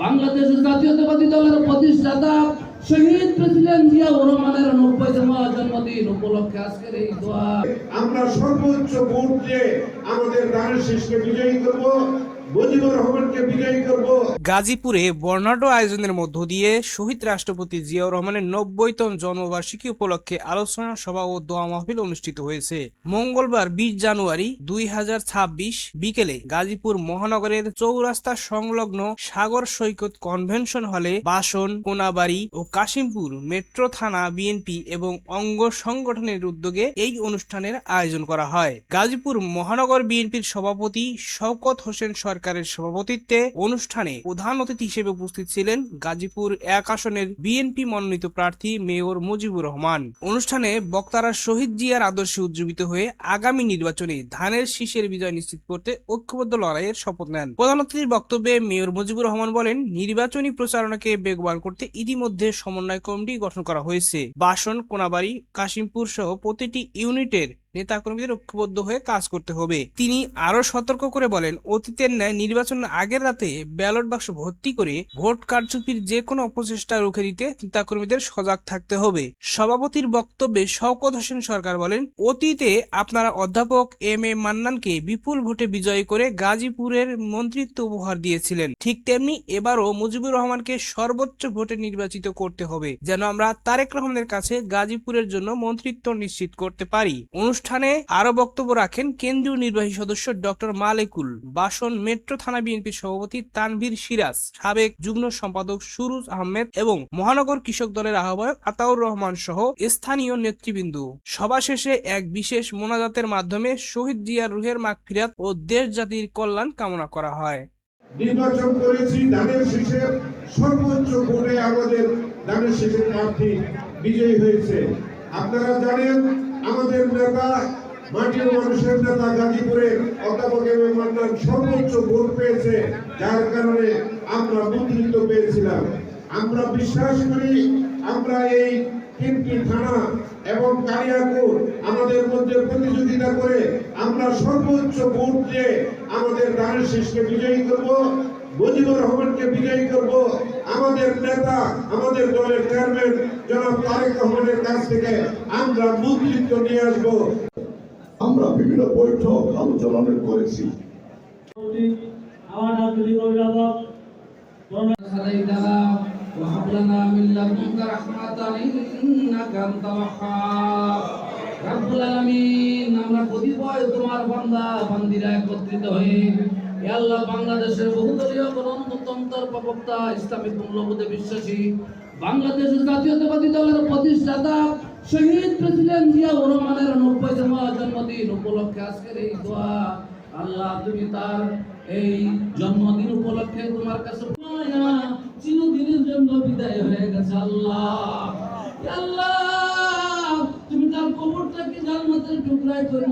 বাংলাদেশের জাতীয়তাবাদী দলের প্রতিষ্ঠাতা শহীদ প্রেসিডেন্ট জিয়াউর রহমানের 90তম জন্মদিন উপলক্ষে আজকের এই দোয়া। আমরা সর্বোচ্চ ভোট দিয়ে আমাদের ধানের শীষকে বিজয়ী করব, মুজিবুর রহমানকে বিজয়ী করব। গাজীপুরে বর্ণাঢ্য আয়োজনের মধ্য দিয়ে শহীদ রাষ্ট্রপতি জিয়াউর রহমানের 90তম জন্মবার্ষিকী উপলক্ষে আলোচনা সভা ও দোয়া মাহফিল অনুষ্ঠিত হয়েছে। মঙ্গলবার 20 জানুয়ারি 2026 বিকেলে গাজীপুর মহানগরের চৌরাস্তা সংলগ্ন সাগর সৈকত কনভেনশন হলে বাসন, কোনাবাড়ি ও কাশিমপুর মেট্রো থানা বিএনপি এবং অঙ্গ সংগঠনের উদ্যোগে এই অনুষ্ঠানের আয়োজন করা হয়। গাজীপুর মহানগর বিএনপির সভাপতি শওকত হোসেন সরকারের সভাপতিত্বে অনুষ্ঠানে প্রধান অতিথি হিসেবে উপস্থিত ছিলেন গাজীপুর 1 আসনের বিএনপি মনোনীত প্রার্থী মেয়র মুজিবুর রহমান। অনুষ্ঠানে বক্তারা শহীদ জিয়ার আদর্শে উজ্জীবিত হয়ে আগামী নির্বাচনে ধানের শীষের বিজয় নিশ্চিত করতে ঐক্যবদ্ধ লড়াইয়ের শপথ নেন। প্রধান অতিথির বক্তব্যে মেয়র মুজিবুর রহমান বলেন, নির্বাচনী প্রচারণাকে বেগবান করতে ইতিমধ্যে সমন্বয় কমিটি গঠন করা হয়েছে। বাসন, কোনাবাড়ি, কাশিমপুর সহ প্রতিটি ইউনিটের নেতাকর্মীদের ঐক্যবদ্ধ হয়ে কাজ করতে হবে। তিনি আরো সতর্ক করে বলেন, অতীতের ন্যায় নির্বাচনের আগের রাতে ব্যালট বাক্স ভর্তি করে ভোট কারচুপির যে কোনো অপচেষ্টা রুখে দিতে নেতাকর্মীদের সজাগ থাকতে হবে। সভাপতির বক্তব্যে শওকত হোসেন সরকার বলেন, অতীতে আপনারা অধ্যাপক এম.এ. মান্নানকে বিপুল ভোটে বিজয়ী করে গাজীপুরের মন্ত্রিত্ব উপহার দিয়েছিলেন। ঠিক তেমনি এবারও মুজিবুর রহমানকে সর্বোচ্চ ভোটে নির্বাচিত করতে হবে, যেন আমরা তারেক রহমানের কাছে গাজীপুরের জন্য মন্ত্রিত্ব নিশ্চিত করতে পারি। অনুষ্ঠানে আরো বক্তব্য রাখেন কেন্দ্রীয় নির্বাহী সদস্য ডক্টর মালেকুল, বাসন মেট্রো থানা বিএনপির সভাপতি তানভীর সিরাজ, সাবেক যুগ্ম সম্পাদক সুরুজ আহমেদ এবং মহানগর কৃষক দলের আহ্বায়ক আতাউর রহমান সহ স্থানীয় নেতৃবৃন্দ। সভা শেষে এক বিশেষ মোনাজাতের মাধ্যমে শহীদ জিয়ার রুহের মাগফিরাত ও দেশ জাতির কল্যাণ কামনা করা হয়। নির্বাচন করেছি ধানের শীষের সর্বোচ্চ ভোটে আমাদের ধানের শীষের প্রার্থী বিজয়ী হয়েছে। আপনারা জানেন আমাদের নেতা, মাটির মানুষের নেতা গাজীপুরের অধ্যাপক এম.এ. মান্নান সর্বোচ্চ ভোট পেয়েছে, যার কারণে আমরা মন্ত্রিত্ব পেয়েছিলাম। আমরা বিশ্বাস করি আমরা এই 3টি থানা এবং কালিয়াকৈর আমাদের মধ্যে প্রতিযোগিতা করে আমরা সর্বোচ্চ ভোট দিয়ে আমাদের ধানের শীষকে বিজয়ী করব, মুজিবুর রহমানকে বিজয়ী করব। আমাদের নেতা, আমাদের দলের চেয়ারম্যান জনাব তারেক রহমানের কাছ থেকে আমরা মন্ত্রিত্ব নিয়ে আসব। আমরা বিভিন্ন বৈঠক আলোচনা করেছি। আমার রাজনৈতিক অভিভাবক وهب لنا من لدنك رحمة إنك أنت الوهاب رب العالمين। আমরা কতিপয় তোমার বান্দা বান্দিরা একত্রিত হয়ে হে আল্লাহ, বাংলাদেশের বহুদলীয় গণতন্ত্রের প্রবক্তা, ইসলামিক মূল্যবোধে বিশ্বাসী বাংলাদেশের জাতীয়তাবাদী দলের প্রতিষ্ঠাতা শহীদ প্রেসিডেন্ট জিয়াউর রহমানের 90তম জন্মদিন উপলক্ষে আজকের এই দোয়া। আল্লাহ, তুমি তার এই জন্মদিন উপলক্ষে তোমার কাছে চিরদিনের জন্য বিদায় হয়ে গেছে। আল্লাহ, আল্লাহ, তুমি তার কবরটাকে জান্নাতের টুকরায় করে